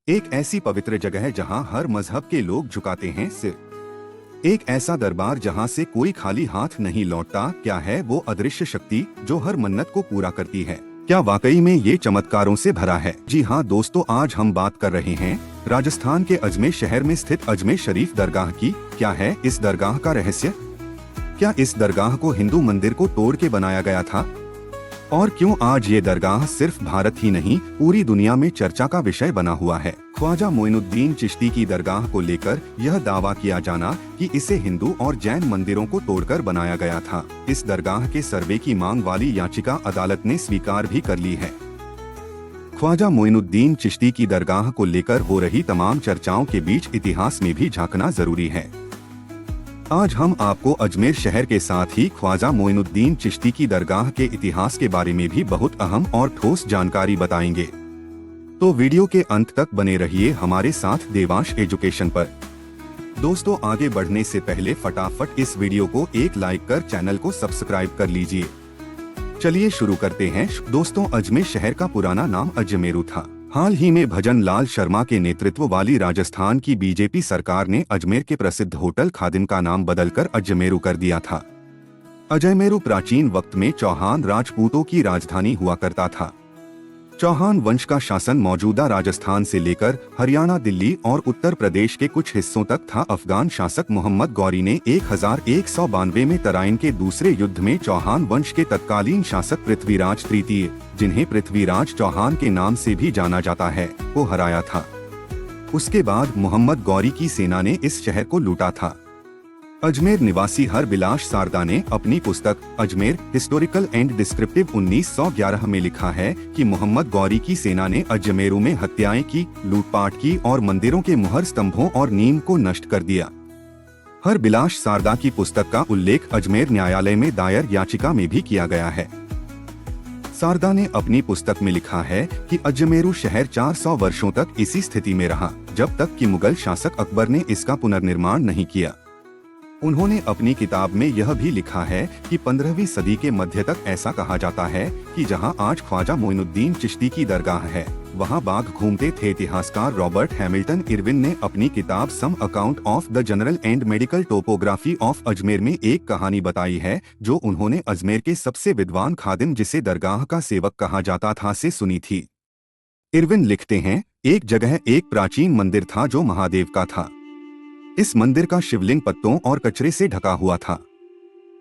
एक ऐसी पवित्र जगह है जहां हर मजहब के लोग झुकाते हैं सिर। एक ऐसा दरबार जहां से कोई खाली हाथ नहीं लौटता। क्या है वो अदृश्य शक्ति जो हर मन्नत को पूरा करती है? क्या वाकई में ये चमत्कारों से भरा है? जी हाँ दोस्तों, आज हम बात कर रहे हैं राजस्थान के अजमेर शहर में स्थित अजमेर शरीफ दरगाह की। क्या है इस दरगाह का रहस्य? क्या इस दरगाह को हिंदू मंदिर को तोड़ के बनाया गया था? और क्यों आज ये दरगाह सिर्फ भारत ही नहीं पूरी दुनिया में चर्चा का विषय बना हुआ है? ख्वाजा मोइनुद्दीन चिश्ती की दरगाह को लेकर यह दावा किया जाना कि इसे हिंदू और जैन मंदिरों को तोड़कर बनाया गया था। इस दरगाह के सर्वे की मांग वाली याचिका अदालत ने स्वीकार भी कर ली है। ख्वाजा मोइनुद्दीन चिश्ती की दरगाह को लेकर हो रही तमाम चर्चाओं के बीच इतिहास में भी झांकना जरूरी है। आज हम आपको अजमेर शहर के साथ ही ख्वाजा मोइनुद्दीन चिश्ती की दरगाह के इतिहास के बारे में भी बहुत अहम और ठोस जानकारी बताएंगे। तो वीडियो के अंत तक बने रहिए हमारे साथ देवांश एजुकेशन पर। दोस्तों, आगे बढ़ने से पहले फटाफट इस वीडियो को एक लाइक कर चैनल को सब्सक्राइब कर लीजिए। चलिए शुरू करते हैं। दोस्तों, अजमेर शहर का पुराना नाम अजमेरू था। हाल ही में भजन लाल शर्मा के नेतृत्व वाली राजस्थान की बीजेपी सरकार ने अजमेर के प्रसिद्ध होटल खादिम का नाम बदलकर अजमेरू कर दिया था। अजमेरू प्राचीन वक्त में चौहान राजपूतों की राजधानी हुआ करता था। चौहान वंश का शासन मौजूदा राजस्थान से लेकर हरियाणा, दिल्ली और उत्तर प्रदेश के कुछ हिस्सों तक था। अफगान शासक मोहम्मद गौरी ने 1192 में तराइन के दूसरे युद्ध में चौहान वंश के तत्कालीन शासक पृथ्वीराज तृतीय, जिन्हें पृथ्वीराज चौहान के नाम से भी जाना जाता है, को हराया था। उसके बाद मोहम्मद गौरी की सेना ने इस शहर को लूटा था। अजमेर निवासी हरबिलास सारदा ने अपनी पुस्तक अजमेर हिस्टोरिकल एंड डिस्क्रिप्टिव 1911 में लिखा है कि मोहम्मद गौरी की सेना ने अजमेरू में हत्याएं की, लूटपाट की और मंदिरों के मुहर स्तंभों और नीम को नष्ट कर दिया। हरबिलास सारदा की पुस्तक का उल्लेख अजमेर न्यायालय में दायर याचिका में भी किया गया है। सारदा ने अपनी पुस्तक में लिखा है कि अजमेरू शहर 400 वर्षों तक इसी स्थिति में रहा, जब तक कि मुगल शासक अकबर ने इसका पुनर्निर्माण नहीं किया। उन्होंने अपनी किताब में यह भी लिखा है कि 15वीं सदी के मध्य तक ऐसा कहा जाता है कि जहां आज ख्वाजा मोइनुद्दीन चिश्ती की दरगाह है, वहां बाघ घूमते थे। इतिहासकार रॉबर्ट हैमिल्टन इरविन ने अपनी किताब some account of the general and medical topography of Ajmer में एक कहानी बताई है जो उन्होंने अजमेर के सबसे विद्वान खादिम, जिसे दरगाह का सेवक कहा जाता था, से सुनी थी। इरविन लिखते हैं, एक जगह एक प्राचीन मंदिर था जो महादेव का था। इस मंदिर का शिवलिंग पत्तों और कचरे से ढका हुआ था।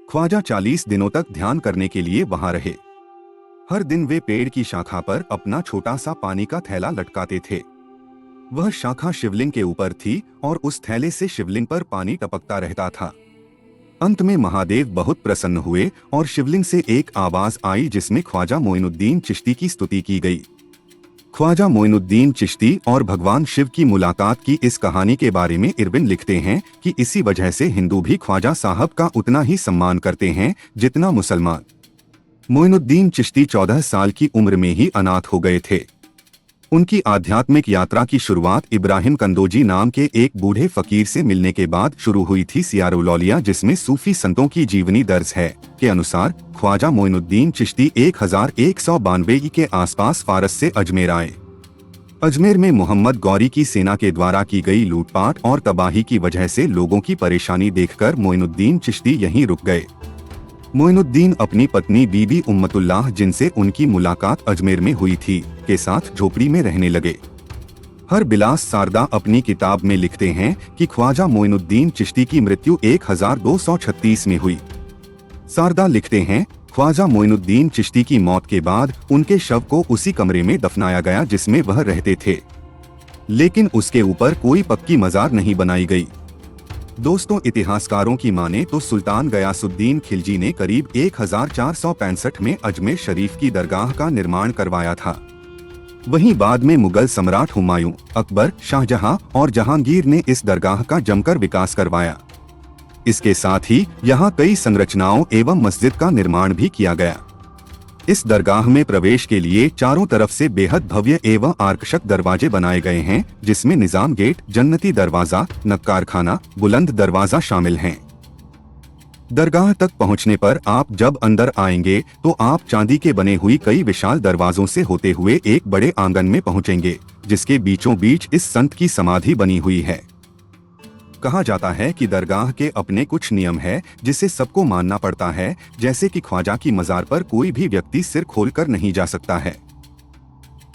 ख्वाजा 40 दिनों तक ध्यान करने के लिए वहां रहे। हर दिन वे पेड़ की शाखा पर अपना छोटा सा पानी का थैला लटकाते थे। वह शाखा शिवलिंग के ऊपर थी और उस थैले से शिवलिंग पर पानी टपकता रहता था। अंत में महादेव बहुत प्रसन्न हुए और शिवलिंग से एक आवाज आई जिसमें ख्वाजा मोइनुद्दीन चिश्ती की स्तुति की गई। ख्वाजा मोइनुद्दीन चिश्ती और भगवान शिव की मुलाकात की इस कहानी के बारे में इरविन लिखते हैं कि इसी वजह से हिंदू भी ख्वाजा साहब का उतना ही सम्मान करते हैं जितना मुसलमान। मोइनुद्दीन चिश्ती 14 साल की उम्र में ही अनाथ हो गए थे। उनकी आध्यात्मिक यात्रा की शुरुआत इब्राहिम कंदोजी नाम के एक बूढ़े फकीर से मिलने के बाद शुरू हुई थी। सियारुलौलिया, जिसमें सूफी संतों की जीवनी दर्ज है, के अनुसार ख्वाजा मोइनुद्दीन चिश्ती 1192 के आसपास फारस से अजमेर आए। अजमेर में मोहम्मद गौरी की सेना के द्वारा की गई लूटपाट और तबाही की वजह से लोगों की परेशानी देखकर मोइनुद्दीन चिश्ती यहीं रुक गए। मोइनुद्दीन अपनी पत्नी बीबी उम्मतुल्लाह, जिनसे उनकी मुलाकात अजमेर में हुई थी, के साथ झोपड़ी में रहने लगे। हरबिलास सारदा अपनी किताब में लिखते हैं कि ख्वाजा मोइनुद्दीन चिश्ती की मृत्यु 1236 में हुई। सारदा लिखते हैं, ख्वाजा मोइनुद्दीन चिश्ती की मौत के बाद उनके शव को उसी कमरे में दफनाया गया जिसमें वह रहते थे, लेकिन उसके ऊपर कोई पक्की मजार नहीं बनाई गई। दोस्तों, इतिहासकारों की माने तो सुल्तान गयासुद्दीन खिलजी ने करीब 1465 में अजमेर शरीफ की दरगाह का निर्माण करवाया था। वहीं बाद में मुगल सम्राट हुमायूं, अकबर, शाहजहां और जहांगीर ने इस दरगाह का जमकर विकास करवाया। इसके साथ ही यहाँ कई संरचनाओं एवं मस्जिद का निर्माण भी किया गया। इस दरगाह में प्रवेश के लिए चारों तरफ से बेहद भव्य एवं आकर्षक दरवाजे बनाए गए हैं, जिसमें निजाम गेट, जन्नती दरवाजा, नक्कार खाना, बुलंद दरवाजा शामिल हैं। दरगाह तक पहुंचने पर आप जब अंदर आएंगे तो आप चांदी के बने हुई कई विशाल दरवाजों से होते हुए एक बड़े आंगन में पहुंचेंगे, जिसके बीचों बीच इस संत की समाधि बनी हुई है। कहा जाता है कि दरगाह के अपने कुछ नियम है जिसे सबको मानना पड़ता है, जैसे कि ख्वाजा की मजार पर कोई भी व्यक्ति सिर खोलकर नहीं जा सकता है।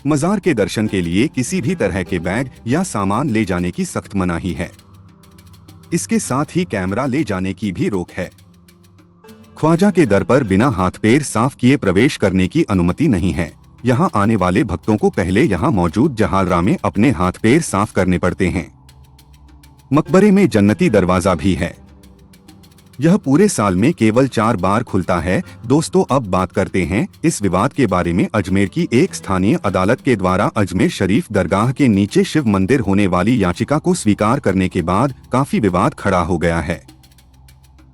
मजार के दर्शन के लिए किसी भी तरह के बैग या सामान ले जाने की सख्त मनाही है। इसके साथ ही कैमरा ले जाने की भी रोक है। ख्वाजा के दर पर बिना हाथ पैर साफ किए प्रवेश करने की अनुमति नहीं है। यहाँ आने वाले भक्तों को पहले यहाँ मौजूद जहालरा में अपने हाथ पैर साफ करने पड़ते हैं। मकबरे में जन्नती दरवाजा भी है। यह पूरे साल में केवल 4 बार खुलता है। दोस्तों, अब बात करते हैं इस विवाद के बारे में। अजमेर की एक स्थानीय अदालत के द्वारा अजमेर शरीफ दरगाह के नीचे शिव मंदिर होने वाली याचिका को स्वीकार करने के बाद काफी विवाद खड़ा हो गया है।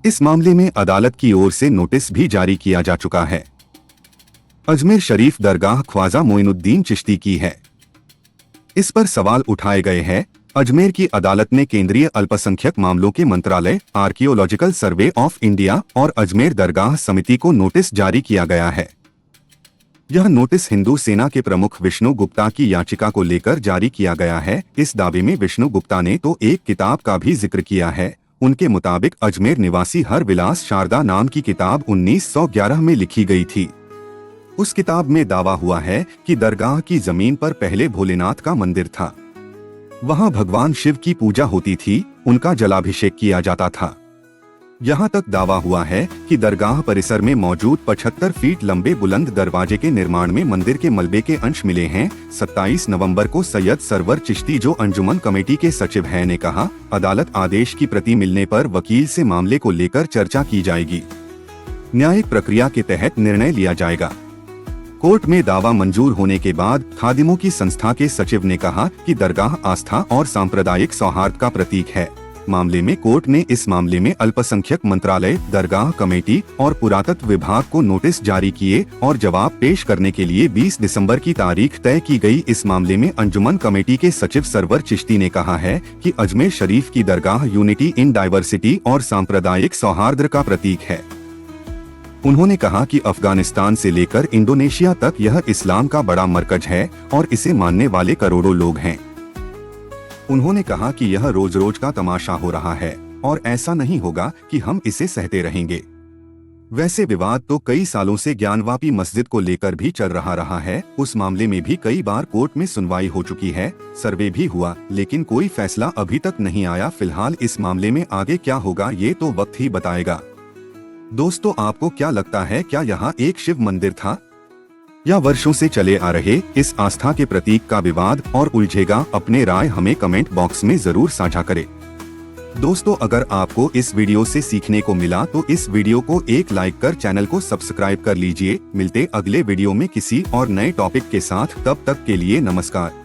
इस मामले में अदालत की ओर से नोटिस भी जारी किया जा चुका है। अजमेर शरीफ दरगाह ख्वाजा मोइनुद्दीन चिश्ती की है। इस पर सवाल उठाए गए हैं। अजमेर की अदालत ने केंद्रीय अल्पसंख्यक मामलों के मंत्रालय, आर्कियोलॉजिकल सर्वे ऑफ इंडिया और अजमेर दरगाह समिति को नोटिस जारी किया गया है। यह नोटिस हिंदू सेना के प्रमुख विष्णु गुप्ता की याचिका को लेकर जारी किया गया है। इस दावे में विष्णु गुप्ता ने तो एक किताब का भी जिक्र किया है। उनके मुताबिक अजमेर निवासी हर विलास शारदा नाम की किताब 1911 में लिखी गई थी। उस किताब में दावा हुआ है कि दरगाह की जमीन पर पहले भोलेनाथ का मंदिर था। वहां भगवान शिव की पूजा होती थी, उनका जलाभिषेक किया जाता था। यहाँ तक दावा हुआ है कि दरगाह परिसर में मौजूद 75 फीट लंबे बुलंद दरवाजे के निर्माण में मंदिर के मलबे के अंश मिले हैं। 27 नवंबर को सैयद सरवर चिश्ती, जो अंजुमन कमेटी के सचिव हैं, ने कहा, अदालत आदेश की प्रति मिलने पर वकील से मामले को लेकर चर्चा की जाएगी। न्यायिक प्रक्रिया के तहत निर्णय लिया जाएगा। कोर्ट में दावा मंजूर होने के बाद खादिमों की संस्था के सचिव ने कहा कि दरगाह आस्था और सांप्रदायिक सौहार्द का प्रतीक है। मामले में कोर्ट ने इस मामले में अल्पसंख्यक मंत्रालय, दरगाह कमेटी और पुरातत्व विभाग को नोटिस जारी किए और जवाब पेश करने के लिए 20 दिसंबर की तारीख तय की गई। इस मामले में अंजुमन कमेटी के सचिव सरवर चिश्ती ने कहा है कि अजमेर शरीफ की दरगाह यूनिटी इन डाइवर्सिटी और सांप्रदायिक सौहार्द का प्रतीक है। उन्होंने कहा कि अफगानिस्तान से लेकर इंडोनेशिया तक यह इस्लाम का बड़ा मरकज है और इसे मानने वाले करोड़ों लोग हैं। उन्होंने कहा कि यह रोज रोज का तमाशा हो रहा है और ऐसा नहीं होगा कि हम इसे सहते रहेंगे। वैसे विवाद तो कई सालों से ज्ञानवापी मस्जिद को लेकर भी चल रहा है। उस मामले में भी कई बार कोर्ट में सुनवाई हो चुकी है, सर्वे भी हुआ, लेकिन कोई फैसला अभी तक नहीं आया। फिलहाल इस मामले में आगे क्या होगा ये तो वक्त ही बताएगा। दोस्तों, आपको क्या लगता है, क्या यहाँ एक शिव मंदिर था या वर्षों से चले आ रहे इस आस्था के प्रतीक का विवाद और उलझेगा? अपने राय हमें कमेंट बॉक्स में जरूर साझा करें। दोस्तों, अगर आपको इस वीडियो से सीखने को मिला तो इस वीडियो को एक लाइक कर चैनल को सब्सक्राइब कर लीजिए। मिलते अगले वीडियो में किसी और नए टॉपिक के साथ, तब तक के लिए नमस्कार।